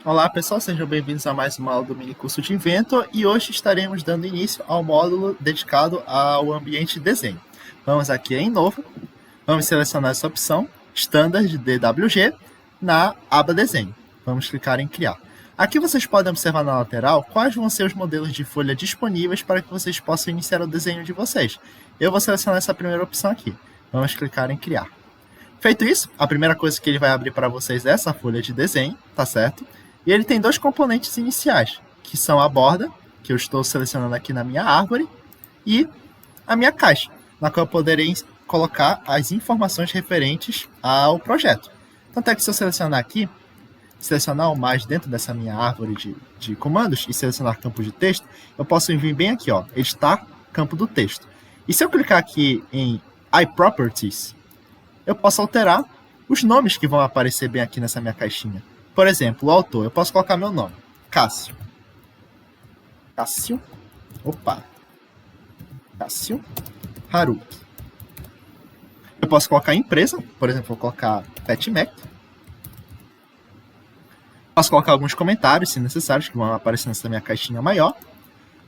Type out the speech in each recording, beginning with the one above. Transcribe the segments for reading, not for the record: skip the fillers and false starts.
Olá pessoal, sejam bem-vindos a mais uma aula do mini curso de Inventor e hoje estaremos dando início ao módulo dedicado ao ambiente desenho. Vamos aqui em novo, vamos selecionar essa opção Standard DWG na aba desenho. Vamos clicar em criar. Aqui vocês podem observar na lateral quais vão ser os modelos de folha disponíveis para que vocês possam iniciar o desenho de vocês. Eu vou selecionar essa primeira opção aqui. Vamos clicar em criar. Feito isso, a primeira coisa que ele vai abrir para vocês é essa folha de desenho, tá certo? E ele tem dois componentes iniciais, que são a borda, que eu estou selecionando aqui na minha árvore, e a minha caixa, na qual eu poderei colocar as informações referentes ao projeto. Tanto é que se eu selecionar aqui, selecionar o mais dentro dessa minha árvore de comandos e selecionar campo de texto, eu posso vir bem aqui, ó, editar campo do texto. E se eu clicar aqui em iProperties, eu posso alterar os nomes que vão aparecer bem aqui nessa minha caixinha. Por exemplo, o autor, eu posso colocar meu nome, Cássio. Cássio Haruki. Eu posso colocar a empresa, por exemplo, vou colocar PetMac. Posso colocar alguns comentários, se necessários, que vão aparecer nessa minha caixinha maior.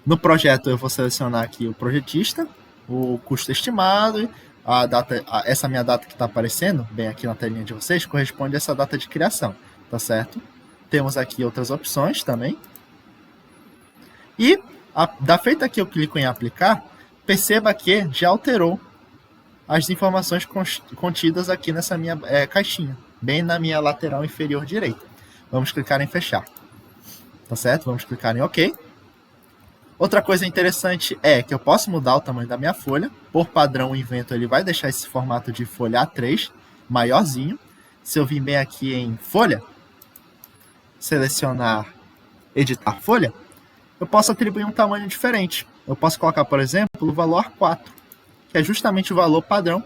No projeto, eu vou selecionar aqui o projetista, o custo estimado, a data, essa minha data que está aparecendo, bem aqui na telinha de vocês, corresponde a essa data de criação. Tá certo? Temos aqui outras opções também. E, da feita que eu clico em aplicar, perceba que já alterou as informações contidas aqui nessa minha caixinha, bem na minha lateral inferior direita. Vamos clicar em fechar. Tá certo? Vamos clicar em OK. Outra coisa interessante é que eu posso mudar o tamanho da minha folha. Por padrão, o Inventor ele vai deixar esse formato de folha A3 maiorzinho. Se eu vir bem aqui em folha, selecionar editar folha, eu posso atribuir um tamanho diferente. Eu posso colocar, por exemplo, o valor 4, que é justamente o valor padrão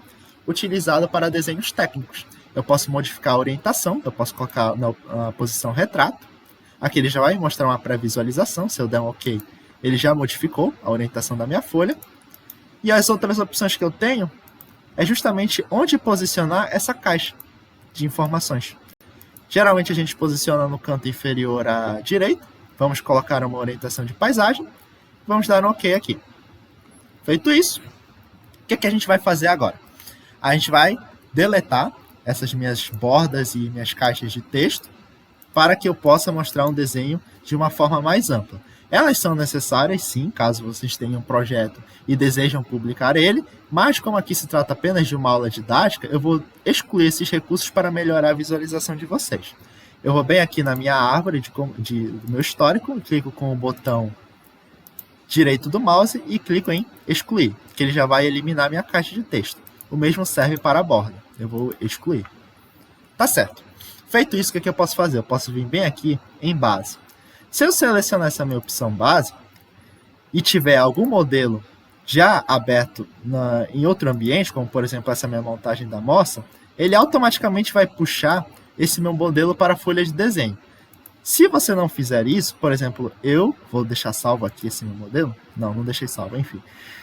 utilizado para desenhos técnicos. Eu posso modificar a orientação, eu posso colocar na posição retrato. Aqui ele já vai mostrar uma pré-visualização, se eu der um OK, ele já modificou a orientação da minha folha. E as outras opções que eu tenho é justamente onde posicionar essa caixa de informações. Geralmente a gente posiciona no canto inferior à direita. Vamos colocar uma orientação de paisagem. Vamos dar um OK aqui. Feito isso, o que a gente vai fazer agora? A gente vai deletar essas minhas bordas e minhas caixas de texto para que eu possa mostrar um desenho de uma forma mais ampla. Elas são necessárias, sim, caso vocês tenham um projeto e desejam publicar ele, mas como aqui se trata apenas de uma aula didática, eu vou excluir esses recursos para melhorar a visualização de vocês. Eu vou bem aqui na minha árvore do meu histórico, clico com o botão direito do mouse e clico em excluir, que ele já vai eliminar minha caixa de texto. O mesmo serve para a borda. Eu vou excluir. Tá certo. Feito isso, o que eu posso fazer? Eu posso vir bem aqui em base. Se eu selecionar essa minha opção base e tiver algum modelo já aberto em outro ambiente, como por exemplo essa minha montagem da moça, ele automaticamente vai puxar esse meu modelo para a folha de desenho. Se você não fizer isso, por exemplo, eu vou deixar salvo aqui esse meu modelo. Não deixei salvo, enfim.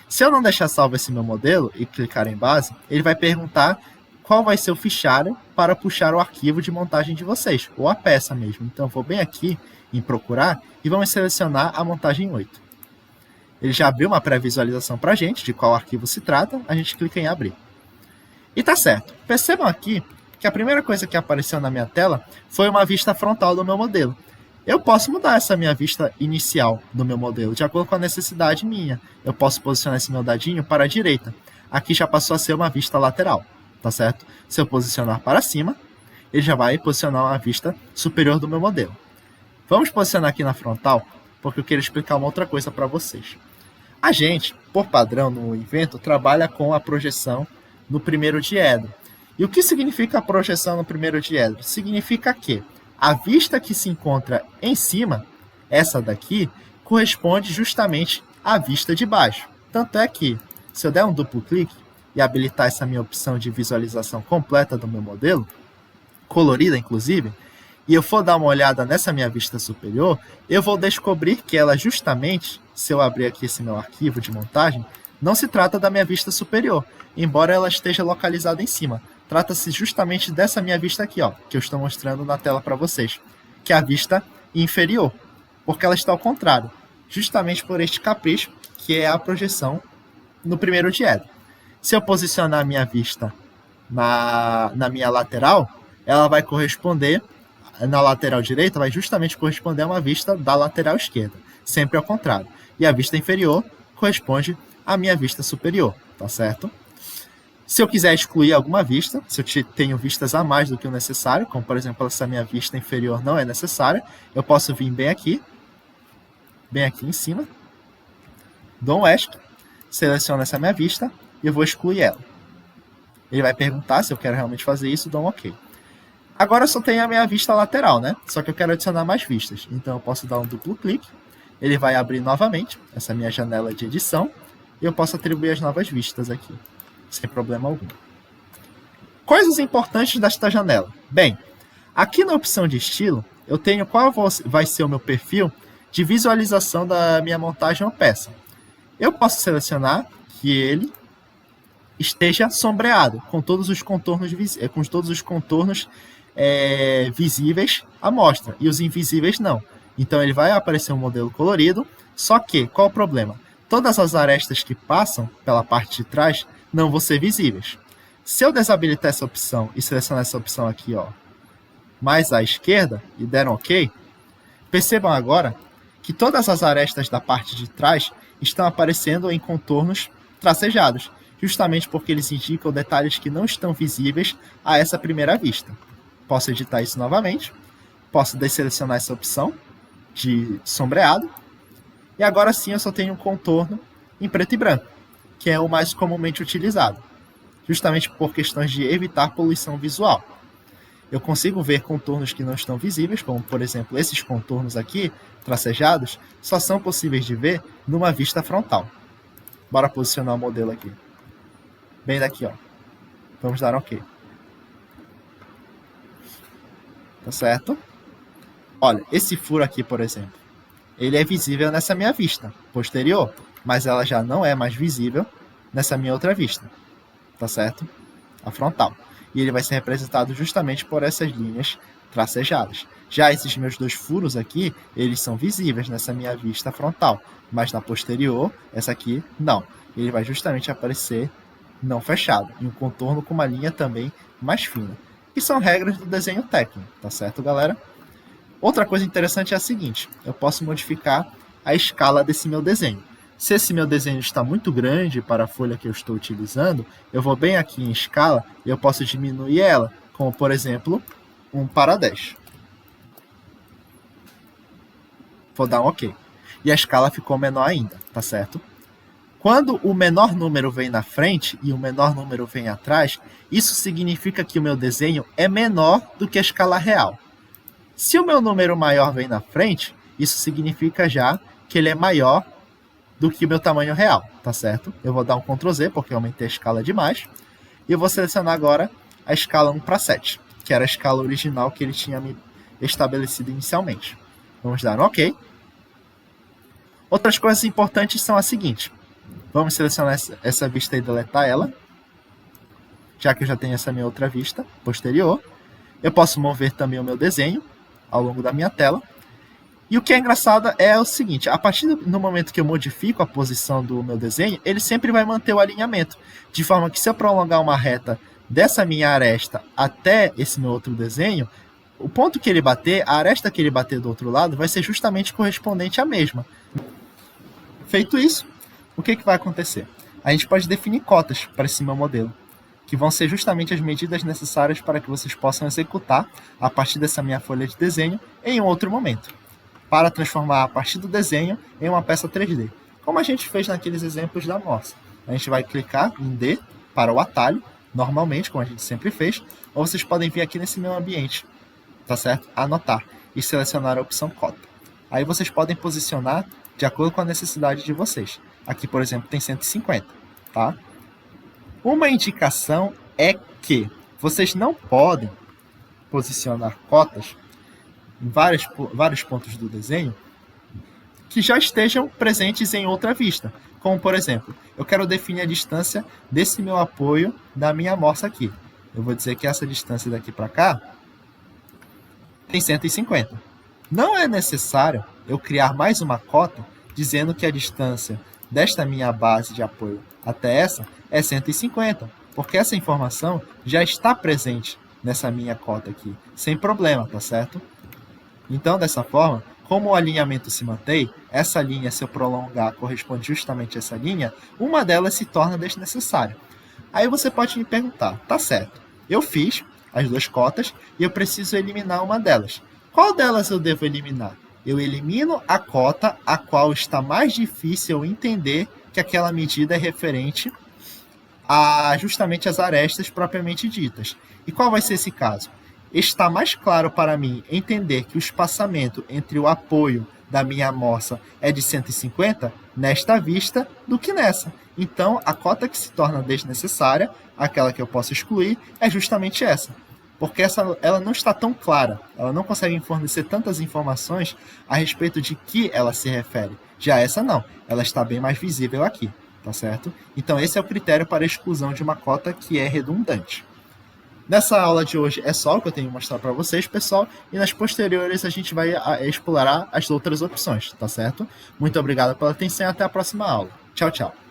Se eu não deixar salvo esse meu modelo e clicar em base, ele vai perguntar qual vai ser o fichário para puxar o arquivo de montagem de vocês, ou a peça mesmo. Então, vou bem aqui em procurar e vamos selecionar a montagem 8. Ele já abriu uma pré-visualização para a gente de qual arquivo se trata, a gente clica em abrir. E tá certo. Percebam aqui que a primeira coisa que apareceu na minha tela foi uma vista frontal do meu modelo. Eu posso mudar essa minha vista inicial do meu modelo, de acordo com a necessidade minha. Eu posso posicionar esse meu dadinho para a direita. Aqui já passou a ser uma vista lateral, tá certo? Se eu posicionar para cima, ele já vai posicionar uma vista superior do meu modelo. Vamos posicionar aqui na frontal, porque eu quero explicar uma outra coisa para vocês. A gente, por padrão no Inventor, trabalha com a projeção no primeiro diedro. E o que significa a projeção no primeiro diedro? Significa que a vista que se encontra em cima, essa daqui, corresponde justamente à vista de baixo. Tanto é que, se eu der um duplo clique e habilitar essa minha opção de visualização completa do meu modelo, colorida inclusive, e eu for dar uma olhada nessa minha vista superior, eu vou descobrir que ela justamente, se eu abrir aqui esse meu arquivo de montagem, não se trata da minha vista superior, embora ela esteja localizada em cima. Trata-se justamente dessa minha vista aqui, ó, que eu estou mostrando na tela para vocês, que é a vista inferior, porque ela está ao contrário, justamente por este capricho, que é a projeção no primeiro diedro. Se eu posicionar a minha vista na minha lateral, ela vai corresponder, na lateral direita, vai justamente corresponder a uma vista da lateral esquerda, sempre ao contrário. E a vista inferior corresponde à minha vista superior, tá certo? Se eu quiser excluir alguma vista, se eu tenho vistas a mais do que o necessário, como por exemplo essa minha vista inferior não é necessária, eu posso vir bem aqui em cima, dou um ESC, seleciono essa minha vista e eu vou excluir ela. Ele vai perguntar se eu quero realmente fazer isso, dou um OK. Agora eu só tenho a minha vista lateral, né? Só que eu quero adicionar mais vistas. Então eu posso dar um duplo clique, ele vai abrir novamente essa minha janela de edição e eu posso atribuir as novas vistas aqui, sem problema algum. Coisas importantes desta janela. Bem, aqui na opção de estilo, eu tenho qual vai ser o meu perfil de visualização da minha montagem ou peça. Eu posso selecionar que ele esteja sombreado, com todos os contornos, visíveis à mostra, e os invisíveis não. Então ele vai aparecer um modelo colorido, só que, qual o problema? Todas as arestas que passam pela parte de trás não vão ser visíveis. Se eu desabilitar essa opção e selecionar essa opção aqui, ó, mais à esquerda, e der um OK, percebam agora que todas as arestas da parte de trás estão aparecendo em contornos tracejados, justamente porque eles indicam detalhes que não estão visíveis a essa primeira vista. Posso editar isso novamente, posso desselecionar essa opção de sombreado, e agora sim eu só tenho um contorno em preto e branco, que é o mais comumente utilizado, justamente por questões de evitar poluição visual. Eu consigo ver contornos que não estão visíveis, como por exemplo esses contornos aqui, tracejados, só são possíveis de ver numa vista frontal. Bora posicionar o modelo aqui. Bem daqui, ó. Vamos dar OK. Tá certo? Olha, esse furo aqui, por exemplo, ele é visível nessa minha vista posterior, mas ela já não é mais visível nessa minha outra vista. Tá certo? A frontal. E ele vai ser representado justamente por essas linhas tracejadas. Já esses meus dois furos aqui, eles são visíveis nessa minha vista frontal, mas na posterior, essa aqui, não. Ele vai justamente aparecer não fechado, e um contorno com uma linha também mais fina. Que são regras do desenho técnico, tá certo, galera? Outra coisa interessante é a seguinte, eu posso modificar a escala desse meu desenho. Se esse meu desenho está muito grande para a folha que eu estou utilizando, eu vou bem aqui em escala e eu posso diminuir ela, como por exemplo, 1:10. Vou dar um OK. E a escala ficou menor ainda, tá certo? Quando o menor número vem na frente e o menor número vem atrás, isso significa que o meu desenho é menor do que a escala real. Se o meu número maior vem na frente, isso significa já que ele é maior do que o meu tamanho real, tá certo? Eu vou dar um Ctrl Z, porque eu aumentei a escala demais. E eu vou selecionar agora a escala 1:7, que era a escala original que ele tinha me estabelecido inicialmente. Vamos dar um OK. Outras coisas importantes são as seguintes. Vamos selecionar essa vista e deletar ela, já que eu já tenho essa minha outra vista posterior. Eu posso mover também o meu desenho ao longo da minha tela. E o que é engraçado é o seguinte, a partir do momento que eu modifico a posição do meu desenho, ele sempre vai manter o alinhamento, de forma que se eu prolongar uma reta dessa minha aresta até esse meu outro desenho, o ponto que ele bater, a aresta que ele bater do outro lado, vai ser justamente correspondente à mesma. Feito isso, o que vai acontecer? A gente pode definir cotas para esse meu modelo, que vão ser justamente as medidas necessárias para que vocês possam executar, a partir dessa minha folha de desenho, em um outro momento, para transformar a partir do desenho em uma peça 3D, como a gente fez naqueles exemplos da Morse. A gente vai clicar em D para o atalho, normalmente, como a gente sempre fez, ou vocês podem vir aqui nesse meu ambiente, tá certo? Anotar e selecionar a opção cota. Aí vocês podem posicionar de acordo com a necessidade de vocês. Aqui, por exemplo, tem 150, tá? Uma indicação é que vocês não podem posicionar cotas em vários pontos do desenho que já estejam presentes em outra vista. Como, por exemplo, eu quero definir a distância desse meu apoio da minha amostra aqui. Eu vou dizer que essa distância daqui para cá tem 150. Não é necessário eu criar mais uma cota dizendo que a distância desta minha base de apoio até essa é 150, porque essa informação já está presente nessa minha cota aqui, sem problema, tá certo? Então, dessa forma, como o alinhamento se mantém, essa linha, se eu prolongar, corresponde justamente a essa linha, uma delas se torna desnecessária. Aí você pode me perguntar, tá certo, eu fiz as duas cotas e eu preciso eliminar uma delas. Qual delas eu devo eliminar? Eu elimino a cota a qual está mais difícil eu entender que aquela medida é referente a justamente as arestas propriamente ditas. E qual vai ser esse caso? Está mais claro para mim entender que o espaçamento entre o apoio da minha amostra é de 150 nesta vista do que nessa. Então, a cota que se torna desnecessária, aquela que eu posso excluir, é justamente essa. Porque ela não está tão clara, ela não consegue fornecer tantas informações a respeito de que ela se refere. Já essa não, ela está bem mais visível aqui, tá certo? Então esse é o critério para a exclusão de uma cota que é redundante. Nessa aula de hoje é só o que eu tenho que mostrar para vocês, pessoal, e nas posteriores a gente vai explorar as outras opções, tá certo? Muito obrigado pela atenção e até a próxima aula. Tchau, tchau.